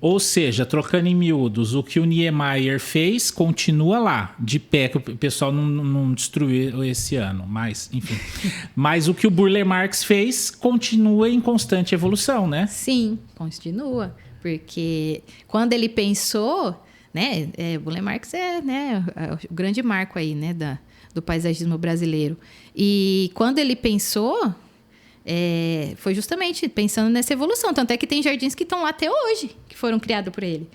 Ou seja, trocando em miúdos, o que o Niemeyer fez continua lá, de pé, que o pessoal não destruiu esse ano, mas, enfim. Mas o que o Burle Marx fez continua em constante evolução, né? Sim, continua. Porque quando ele pensou, né, Burle Marx é, né, o grande marco aí, né, do paisagismo brasileiro. E quando ele pensou, foi justamente pensando nessa evolução. Tanto é que tem jardins que estão lá até hoje, que foram criados por ele,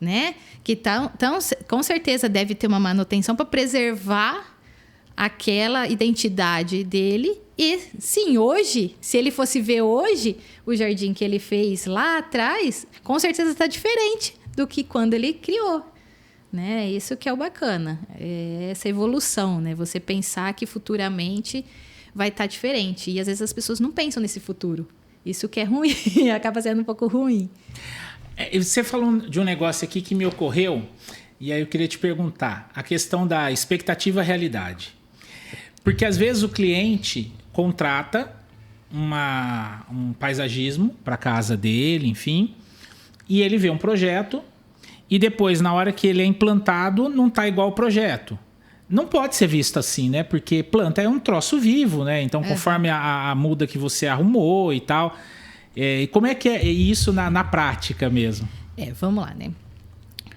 né? Que com certeza deve ter uma manutenção para preservar aquela identidade dele. E sim, hoje, se ele fosse ver hoje o jardim que ele fez lá atrás, com certeza está diferente do que quando ele criou, né? Isso que é o bacana, essa evolução, né? Você pensar que futuramente vai estar diferente. E às vezes as pessoas não pensam nesse futuro. Isso que é ruim, acaba sendo um pouco ruim. Você falou de um negócio aqui que me ocorreu, e aí eu queria te perguntar, a questão da expectativa-realidade. Porque às vezes o cliente contrata um paisagismo para a casa dele, enfim, e ele vê um projeto, e depois, na hora que ele é implantado, não está igual ao projeto. Não pode ser visto assim, né? Porque planta é um troço vivo, né? Então, conforme a muda que você arrumou e tal. E como é que é isso na prática mesmo? Vamos lá, né?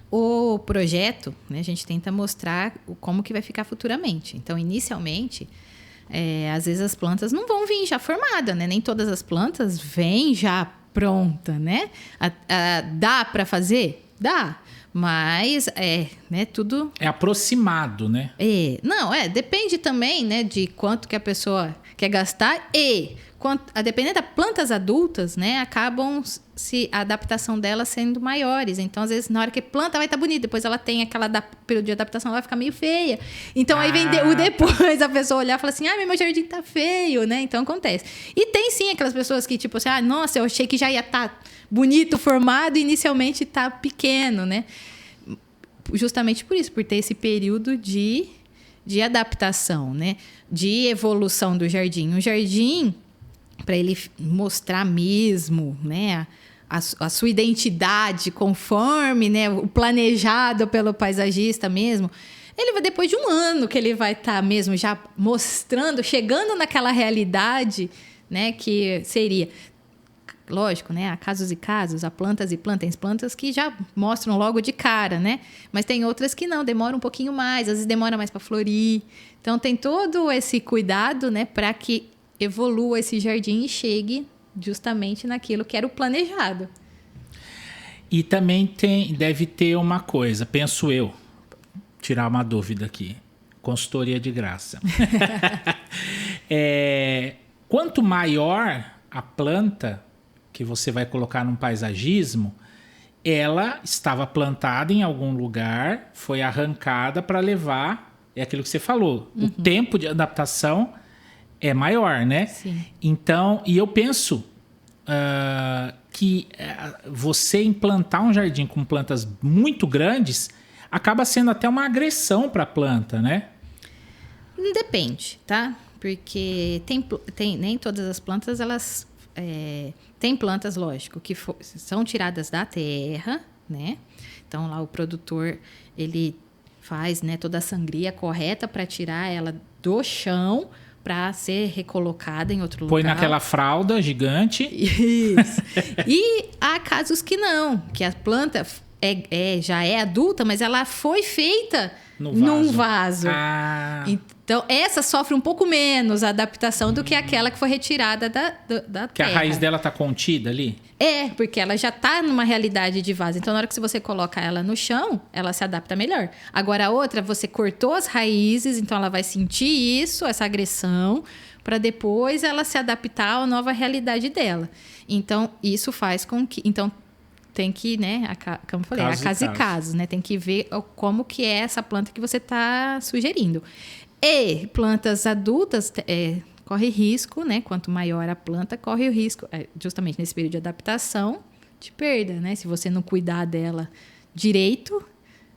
O projeto, né, a gente tenta mostrar como que vai ficar futuramente. Então, inicialmente, às vezes as plantas não vão vir já formada, né? Nem todas as plantas vêm já pronta, né? Dá para fazer? Dá. Mas, né, tudo... É aproximado, né? Não, depende também, né, de quanto que a pessoa quer gastar dependendo das plantas adultas, né, acabam a adaptação delas sendo maiores. Então, às vezes, na hora que planta vai estar bonita, depois ela tem aquela período de adaptação, ela vai ficar meio feia. Então, aí vem depois a pessoa olhar e falar assim, meu jardim tá feio, né? Então, acontece. E tem, sim, aquelas pessoas que, tipo assim, nossa, eu achei que já ia estar bonito, formado, e inicialmente tá pequeno, né? Justamente por isso, por ter esse período de adaptação, né? De evolução do jardim. O jardim, para ele mostrar mesmo, né, a sua identidade conforme, né, o planejado pelo paisagista mesmo, ele vai depois de um ano que ele vai estar mesmo já mostrando, chegando naquela realidade, né, que seria... Lógico, né? Há casos e casos, há plantas e plantas. Tem plantas que já mostram logo de cara, né? Mas tem outras que não, demoram um pouquinho mais, às vezes demora mais para florir. Então tem todo esse cuidado, né, para que evolua esse jardim e chegue justamente naquilo que era o planejado. E também deve ter uma coisa, penso eu, tirar uma dúvida aqui, consultoria de graça. Quanto maior a planta que você vai colocar num paisagismo, ela estava plantada em algum lugar, foi arrancada para levar, é aquilo que você falou, o tempo de adaptação é maior, né? Sim. Então, e eu penso que você implantar um jardim com plantas muito grandes acaba sendo até uma agressão para a planta, né? Depende, tá? Porque nem todas as plantas, elas... tem plantas, lógico, que são tiradas da terra, né? Então, lá o produtor, ele faz, né, toda a sangria correta para tirar ela do chão para ser recolocada em outro lugar. Põe naquela fralda gigante. Isso. E há casos que não, que a planta já é adulta, mas ela foi feita num vaso. Então, essa sofre um pouco menos a adaptação do que aquela que foi retirada da terra. Que a raiz dela tá contida ali? Porque ela já tá numa realidade de vaso. Então, na hora que você coloca ela no chão, ela se adapta melhor. Agora, a outra, você cortou as raízes, então ela vai sentir isso, essa agressão, para depois ela se adaptar à nova realidade dela. Então, isso faz com que... Então, tem que, né, como eu falei, caso e caso, né? Tem que ver como que é essa planta que você está sugerindo. E plantas adultas corre risco, né? Quanto maior a planta, corre o risco, justamente nesse período de adaptação, de perda, né? Se você não cuidar dela direito,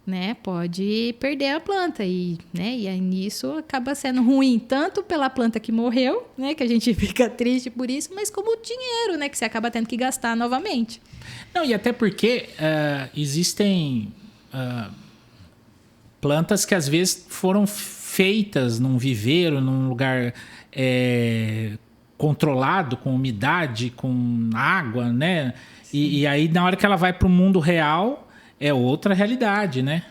né, pode perder a planta e aí nisso acaba sendo ruim tanto pela planta que morreu, né, que a gente fica triste por isso, mas como o dinheiro, né, que você acaba tendo que gastar novamente. Não, e até porque existem plantas que às vezes foram feitas num viveiro, num lugar controlado, com umidade, com água, né? E aí na hora que ela vai para o mundo real é outra realidade, né?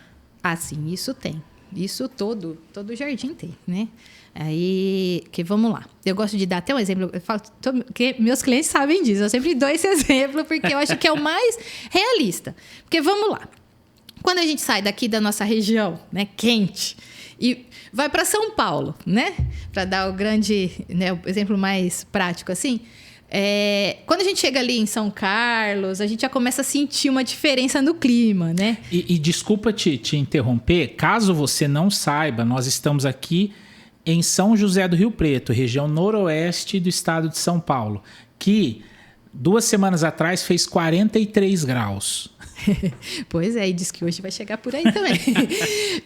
Ah, sim, isso tem. Isso todo jardim tem, né? Aí, que vamos lá. Eu gosto de dar até um exemplo. Eu falo, que meus clientes sabem disso. Eu sempre dou esse exemplo porque eu acho que é o mais realista. Porque vamos lá. Quando a gente sai daqui da nossa região, né, quente, e vai para São Paulo, né? Para dar o grande, né, o exemplo mais prático assim. Quando a gente chega ali em São Carlos, a gente já começa a sentir uma diferença no clima, né? E desculpa te interromper, caso você não saiba, nós estamos aqui em São José do Rio Preto, região noroeste do estado de São Paulo, que 2 semanas atrás fez 43 graus. Pois é, e diz que hoje vai chegar por aí também.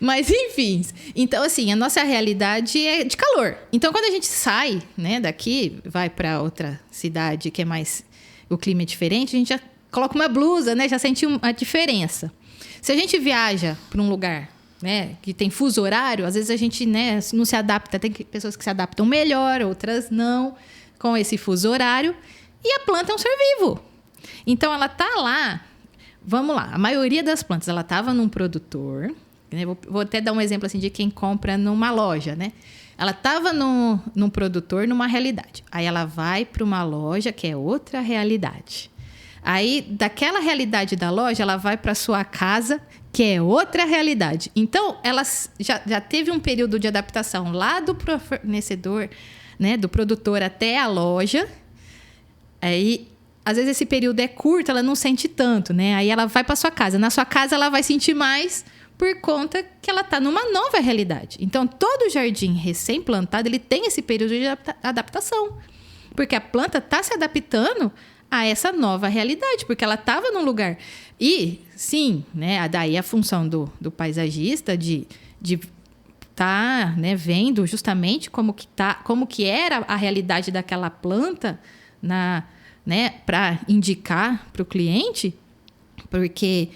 Mas, enfim. Então, assim, a nossa realidade é de calor. Então, quando a gente sai, né, daqui, vai para outra cidade que é mais... O clima é diferente, a gente já coloca uma blusa, né? Já sente a diferença. Se a gente viaja para um lugar, né, que tem fuso horário, às vezes a gente, né, não se adapta. Tem pessoas que se adaptam melhor, outras não, com esse fuso horário. E a planta é um ser vivo. Então, ela tá lá... Vamos lá, a maioria das plantas, ela estava num produtor, né? Vou até dar um exemplo assim de quem compra numa loja, né? Ela estava num produtor, numa realidade. Aí ela vai para uma loja que é outra realidade. Aí, daquela realidade da loja, ela vai para sua casa, que é outra realidade. Então, ela já teve um período de adaptação lá do fornecedor, né? Do produtor até a loja. Aí... Às vezes esse período é curto, ela não sente tanto, né? Aí ela vai para sua casa. Na sua casa ela vai sentir mais por conta que ela está numa nova realidade. Então, todo jardim recém-plantado, ele tem esse período de adaptação. Porque a planta está se adaptando a essa nova realidade, porque ela estava num lugar. E, sim, né? Daí a função do paisagista de tá, né, vendo justamente como que era a realidade daquela planta né, para indicar para o cliente, porque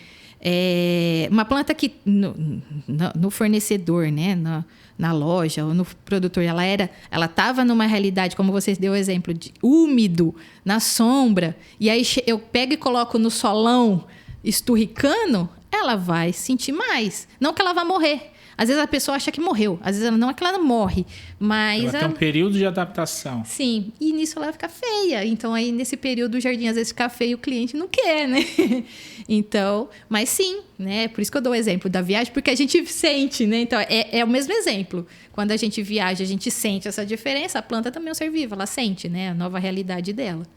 uma planta que no fornecedor, né, na loja ou no produtor, ela estava numa realidade, como você deu o exemplo, de úmido, na sombra, e aí eu pego e coloco no solão esturricando, ela vai sentir mais. Não que ela vá morrer. Às vezes a pessoa acha que morreu. Às vezes não é que ela morre, mas... Ela tem um período de adaptação. Sim, e nisso ela fica feia. Então, aí nesse período o jardim às vezes fica feio e o cliente não quer, né? Então, mas sim, né? Por isso que eu dou o exemplo da viagem, porque a gente sente, né? Então, é o mesmo exemplo. Quando a gente viaja, a gente sente essa diferença. A planta também é um ser vivo, ela sente, né? A nova realidade dela.